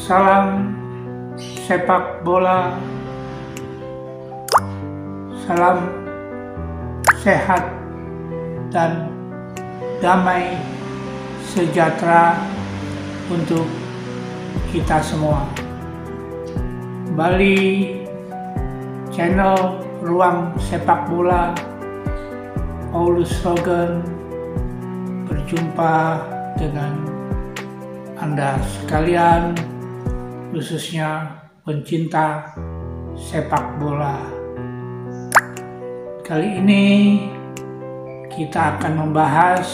Salam sepak bola, salam sehat dan damai sejahtera untuk kita semua. Kembali channel Ruang Sepak Bola, Paulus Rogan berjumpa dengan Anda sekalian, khususnya pencinta sepak bola. Kali ini kita akan membahas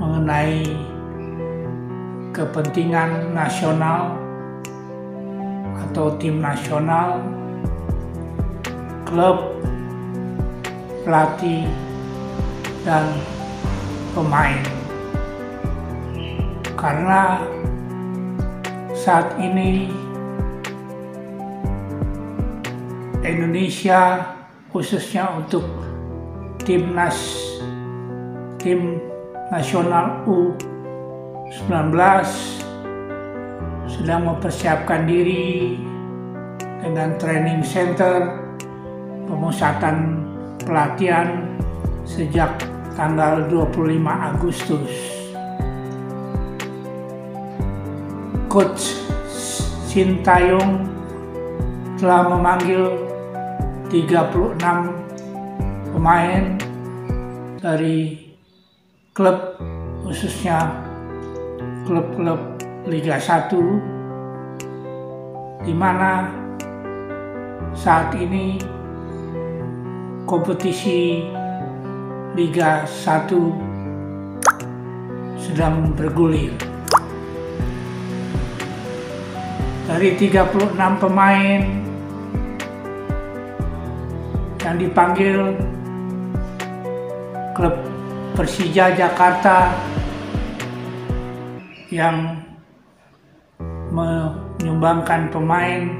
mengenai kepentingan nasional atau tim nasional, klub, pelatih, dan pemain. Karena saat ini Indonesia, khususnya untuk tim nasional U19 sedang mempersiapkan diri dengan training center, pemusatan pelatihan sejak tanggal 25 Agustus. Coach Sintayong telah memanggil 36 pemain dari klub, khususnya klub-klub Liga 1, di mana saat ini kompetisi Liga 1 sedang bergulir. Dari 36 pemain yang dipanggil, klub Persija Jakarta yang menyumbangkan pemain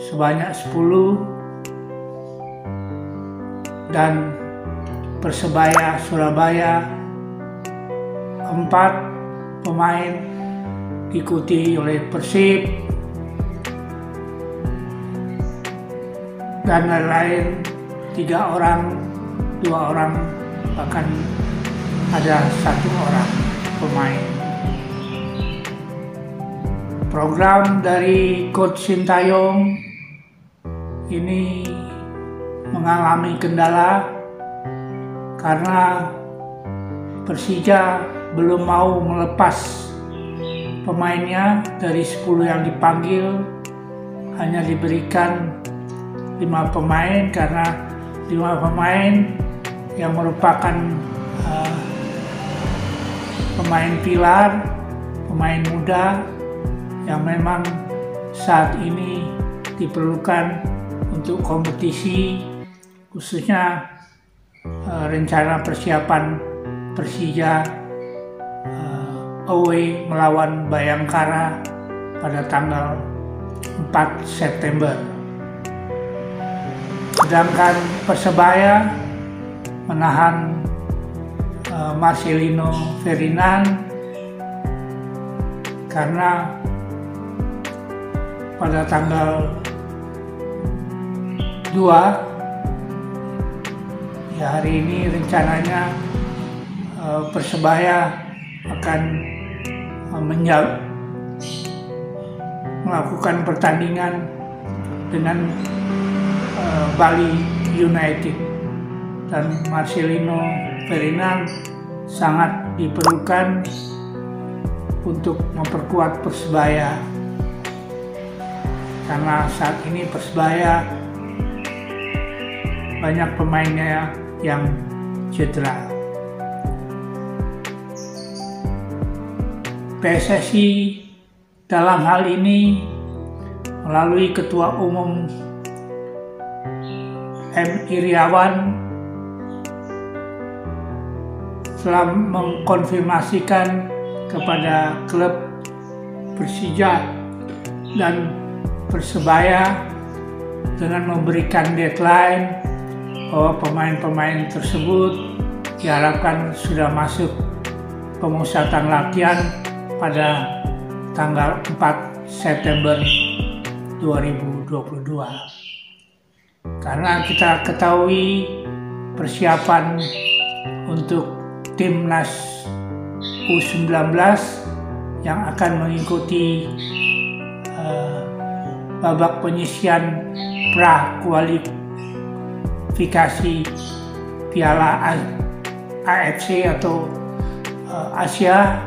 sebanyak 10, dan Persebaya Surabaya 4 pemain, diikuti oleh Persib dan lain-lain 3 orang, 2 orang, bahkan ada 1 orang pemain. Program dari Coach Sintayong ini mengalami kendala karena Persija belum mau melepas pemainnya. Dari 10 yang dipanggil hanya diberikan 5 pemain, karena 5 pemain yang merupakan pemain pilar, pemain muda yang memang saat ini diperlukan untuk kompetisi, khususnya rencana persiapan Persija away melawan Bayangkara pada tanggal 4 September. Sedangkan Persebaya menahan Marcelino Ferdinand karena pada tanggal 2 hari ini rencananya Persebaya akan melakukan pertandingan dengan Bali United, dan Marcelino Ferdinand sangat diperlukan untuk memperkuat Persebaya, karena saat ini Persebaya banyak pemainnya yang cedera. PSSI dalam hal ini melalui Ketua Umum M. Iriawan telah mengkonfirmasikan kepada klub Persija dan Persebaya dengan memberikan deadline bahwa pemain-pemain tersebut diharapkan sudah masuk pemusatan latihan pada tanggal 4 September 2022. Karena kita ketahui persiapan untuk timnas U19 yang akan mengikuti babak penyisian pra-kualifikasi Piala AFC atau Asia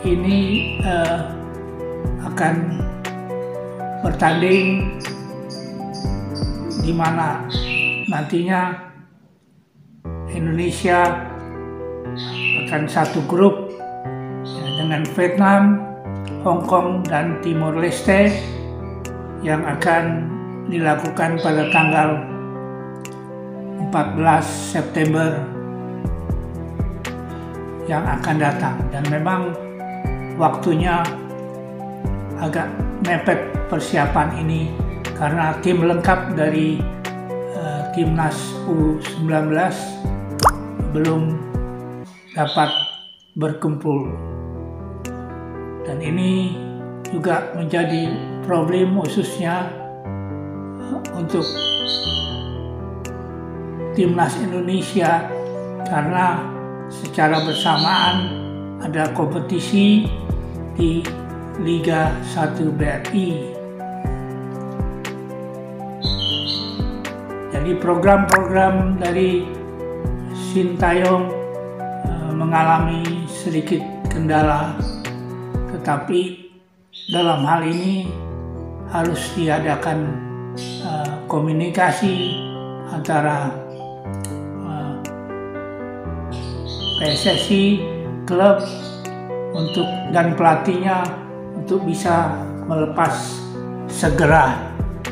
ini akan bertanding di mana nantinya Indonesia akan satu grup dengan Vietnam, Hong Kong, dan Timor Leste yang akan dilakukan pada tanggal 14 September yang akan datang. Dan memang waktunya agak mepet persiapan ini karena tim lengkap dari timnas U19 belum dapat berkumpul. Dan ini juga menjadi problem khususnya untuk timnas Indonesia karena secara bersamaan ada kompetisi di Liga 1 BRI. Jadi program-program dari Sintayong mengalami sedikit kendala, tetapi dalam hal ini harus diadakan komunikasi antara PSSI, klub dan pelatihnya untuk bisa melepas segera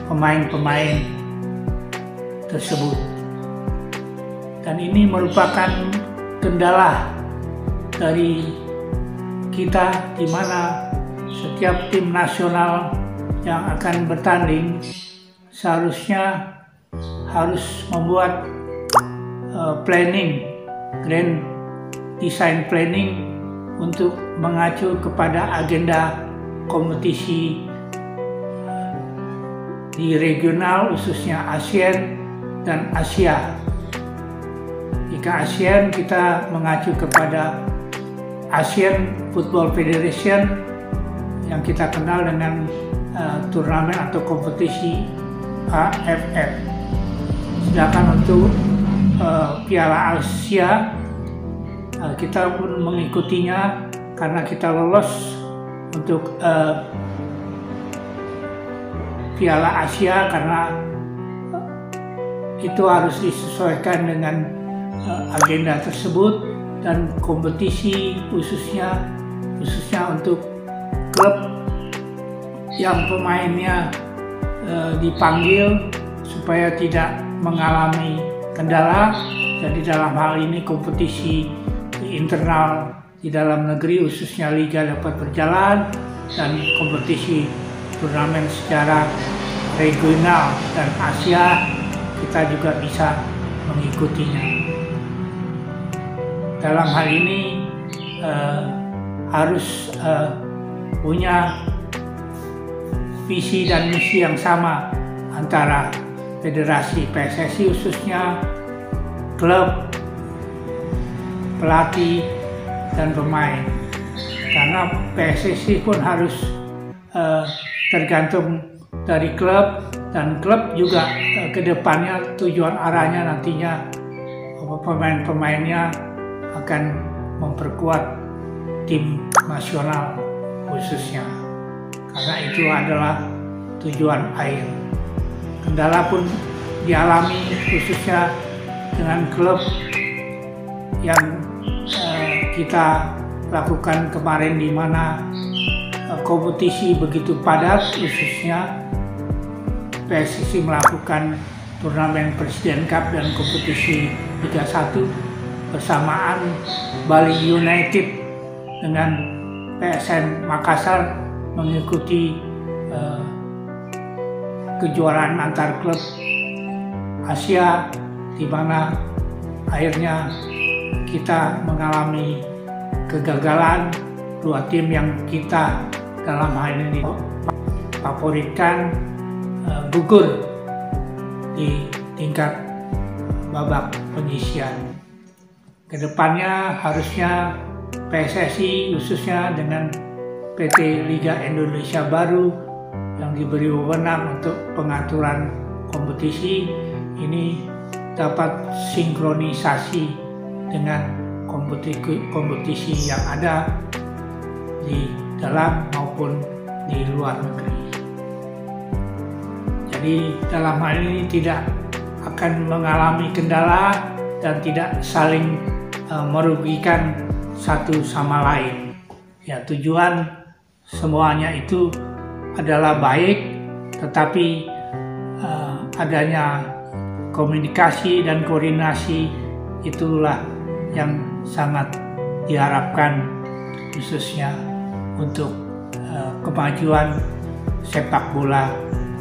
pemain-pemain tersebut. Dan ini merupakan kendala dari kita di mana setiap tim nasional yang akan bertanding seharusnya harus membuat grand design planning untuk mengacu kepada agenda kompetisi di regional khususnya ASEAN dan Asia. Jika ASEAN kita mengacu kepada Asian Football Federation yang kita kenal dengan turnamen atau kompetisi AFF. Sedangkan untuk Piala Asia kita pun mengikutinya karena kita lolos untuk Piala Asia karena itu harus disesuaikan dengan agenda tersebut dan kompetisi khususnya untuk klub yang pemainnya dipanggil supaya tidak mengalami kendala. Jadi dalam hal ini kompetisi internal di dalam negeri khususnya liga dapat berjalan dan kompetisi turnamen secara regional dan Asia kita juga bisa mengikutinya. Dalam hal ini harus punya visi dan misi yang sama antara federasi PSSI khususnya, klub, pelatih, dan pemain. Karena PSSI pun harus tergantung dari klub, dan klub juga kedepannya tujuan arahnya nantinya pemain-pemainnya akan memperkuat tim nasional khususnya. Karena itu adalah tujuan akhir. Kendala pun dialami khususnya dengan klub yang kita lakukan kemarin di mana kompetisi begitu padat, khususnya PSSI melakukan turnamen Presiden Cup dan kompetisi Liga 1 bersamaan. Bali United dengan PSN Makassar mengikuti kejuaraan antar klub Asia, di mana akhirnya kita mengalami kegagalan. Dua tim yang kita dalam hal ini favoritkan gugur di tingkat babak penyisian. Kedepannya harusnya PSSI khususnya dengan PT Liga Indonesia baru yang diberi wewenang untuk pengaturan kompetisi ini dapat sinkronisasi dengan kompetisi yang ada di dalam maupun di luar negeri. Jadi dalam hal ini tidak akan mengalami kendala dan tidak saling merugikan satu sama lain. Ya, tujuan semuanya itu adalah baik, tetapi adanya komunikasi dan koordinasi itulah yang sangat diharapkan khususnya untuk kemajuan sepak bola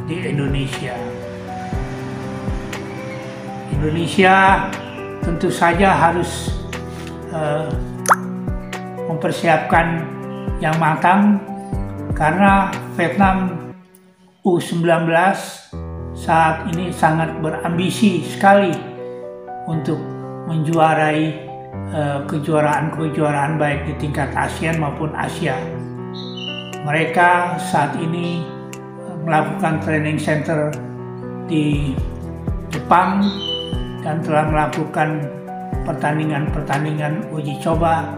di Indonesia. Indonesia tentu saja harus mempersiapkan yang matang karena Vietnam U19 saat ini sangat berambisi sekali untuk menjuarai kejuaraan-kejuaraan baik di tingkat ASEAN maupun Asia. Mereka saat ini melakukan training center di Jepang dan telah melakukan pertandingan-pertandingan uji coba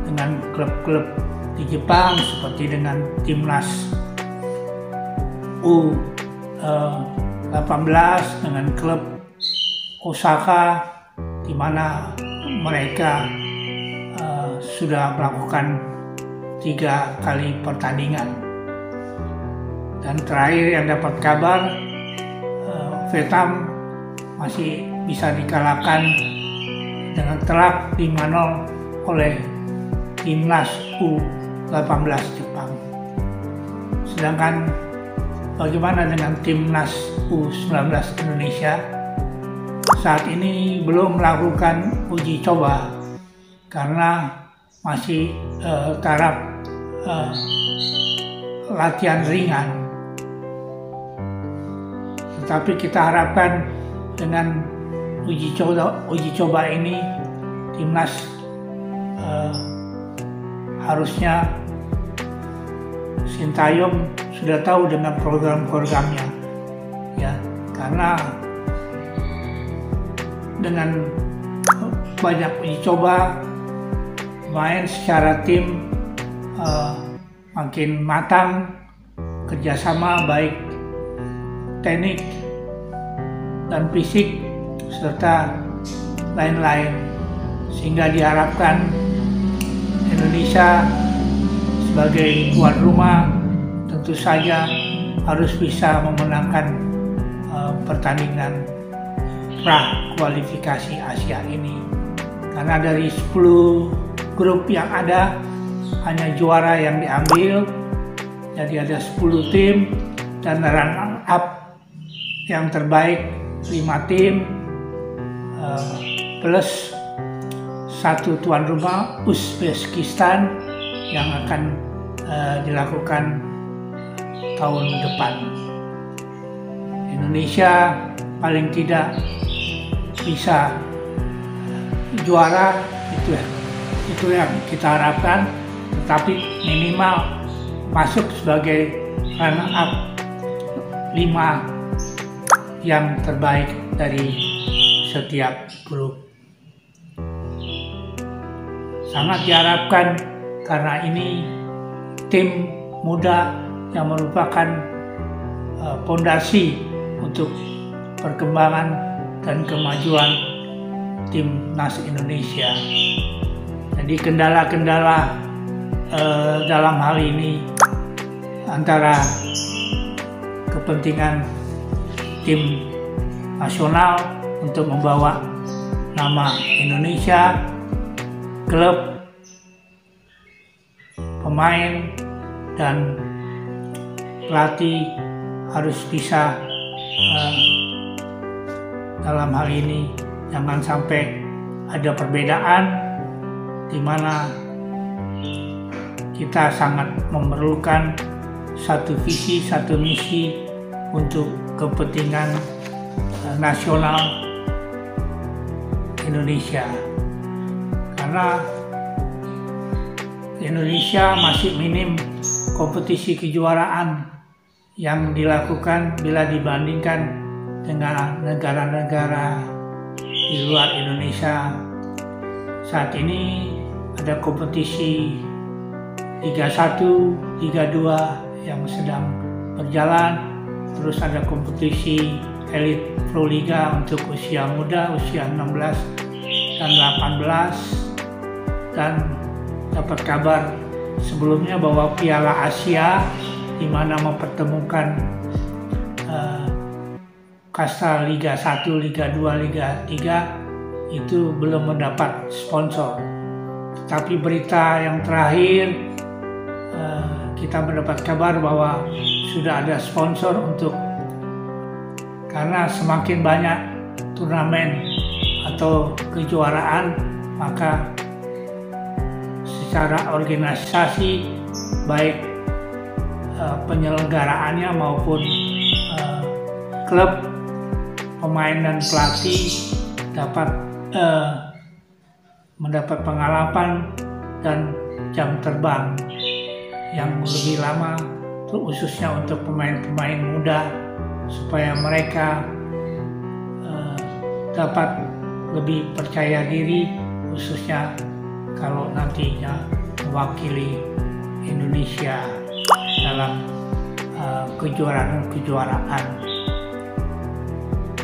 dengan klub-klub di Jepang seperti dengan timnas U18 dengan klub Osaka, di mana mereka sudah melakukan 3 kali pertandingan. Dan terakhir yang dapat kabar, Vietnam masih bisa dikalahkan dengan telak 5-0 oleh timnas U18 Jepang. Sedangkan bagaimana dengan timnas U19 Indonesia? Saat ini belum melakukan uji coba karena masih taraf latihan ringan. Tetapi kita harapkan dengan uji coba ini timnas harusnya Sintayong sudah tahu dengan program-programnya, ya, karena dengan banyak uji coba main secara tim makin matang, kerjasama baik teknik dan fisik serta lain-lain, sehingga diharapkan Indonesia sebagai tuan rumah tentu saja harus bisa memenangkan pertandingan pra kualifikasi Asia ini, karena dari 10 grup yang ada hanya juara yang diambil, jadi ada 10 tim dan runner up yang terbaik 5 tim plus 1 tuan rumah Uzbekistan yang akan dilakukan tahun depan. Indonesia paling tidak bisa juara, itu yang kita harapkan, tetapi minimal masuk sebagai runner up 5 yang terbaik dari setiap grup. Sangat diharapkan karena ini tim muda yang merupakan fondasi untuk perkembangan dan kemajuan timnas Indonesia. Jadi kendala-kendala dalam hal ini antara kepentingan tim nasional untuk membawa nama Indonesia, klub, pemain, dan pelatih harus bisa dalam hal ini jangan sampai ada perbedaan di mana kita sangat memerlukan satu visi, satu misi untuk kepentingan nasional Indonesia. Karena Indonesia masih minim kompetisi kejuaraan yang dilakukan bila dibandingkan dengan negara-negara di luar Indonesia. Saat ini ada kompetisi Liga 1, Liga 2 yang sedang berjalan, terus ada kompetisi Elite Pro Liga untuk usia muda, usia 16 dan 18, dan dapat kabar sebelumnya bahwa Piala Asia di mana mempertemukan kasta Liga 1, Liga 2, Liga 3 itu belum mendapat sponsor. Tapi berita yang terakhir kita mendapat kabar bahwa sudah ada sponsor karena semakin banyak turnamen atau kejuaraan, maka secara organisasi baik penyelenggaraannya maupun klub, pemain dan pelatih dapat mendapat pengalaman dan jam terbang yang lebih lama, khususnya untuk pemain-pemain muda, supaya mereka dapat lebih percaya diri, khususnya kalau nantinya mewakili Indonesia dalam kejuaraan-kejuaraan.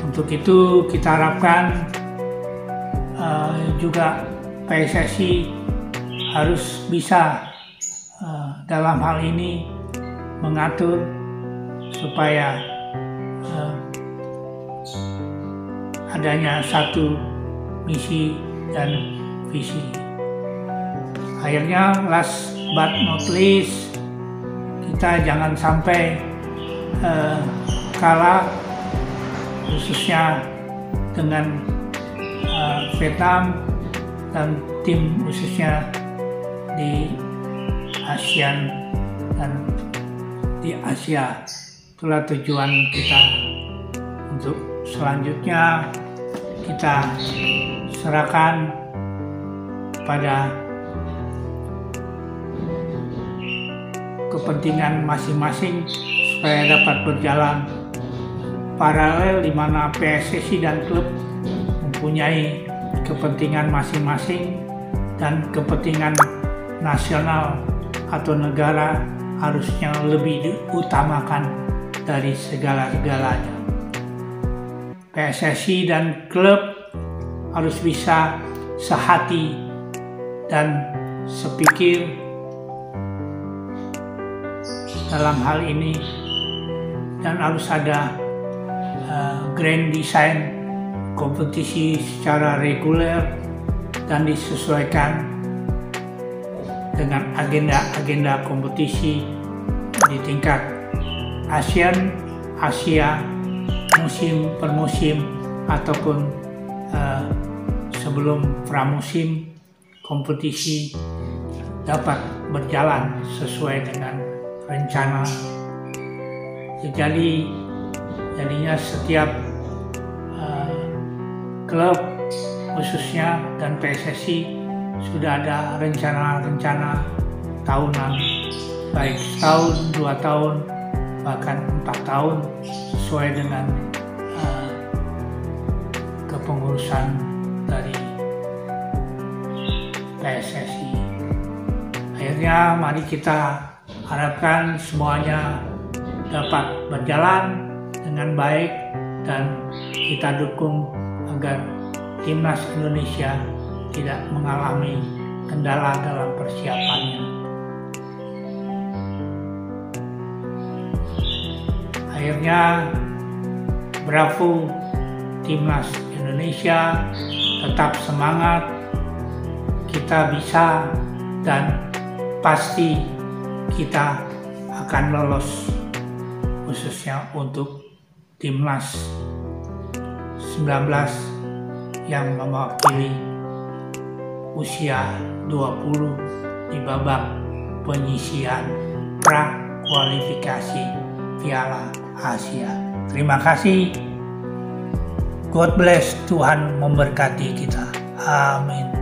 Untuk itu kita harapkan juga PSSI harus bisa dalam hal ini mengatur supaya adanya satu misi dan visi. Akhirnya, last but not least, kita jangan sampai kalah, khususnya dengan Vietnam dan tim khususnya di ASEAN dan di Asia. Itulah tujuan kita. Untuk selanjutnya kita serahkan kepada kepentingan masing-masing supaya dapat berjalan paralel, di mana PSSI dan klub mempunyai kepentingan masing-masing dan kepentingan nasional atau negara harusnya lebih diutamakan dari segala-galanya. PSSI dan klub harus bisa sehati dan sepikir dalam hal ini, dan harus ada grand design kompetisi secara reguler dan disesuaikan dengan agenda-agenda kompetisi di tingkat ASEAN, Asia, musim per musim ataupun sebelum pramusim, kompetisi dapat berjalan sesuai dengan rencana. Jadinya setiap klub khususnya dan PSSI sudah ada rencana-rencana tahunan, baik setahun, 2 tahun, bahkan 4 tahun, sesuai dengan kepengurusan dari PSSI. Akhirnya mari kita harapkan semuanya dapat berjalan dengan baik dan kita dukung agar timnas Indonesia tidak mengalami kendala dalam persiapannya. Akhirnya, bravo timnas Indonesia, tetap semangat, kita bisa dan pasti kita akan lolos, khususnya untuk timnas 19 yang mewakili usia 20 di babak penyisian pra kualifikasi Piala Asia. Terima kasih. God bless. Tuhan memberkati kita. Amin.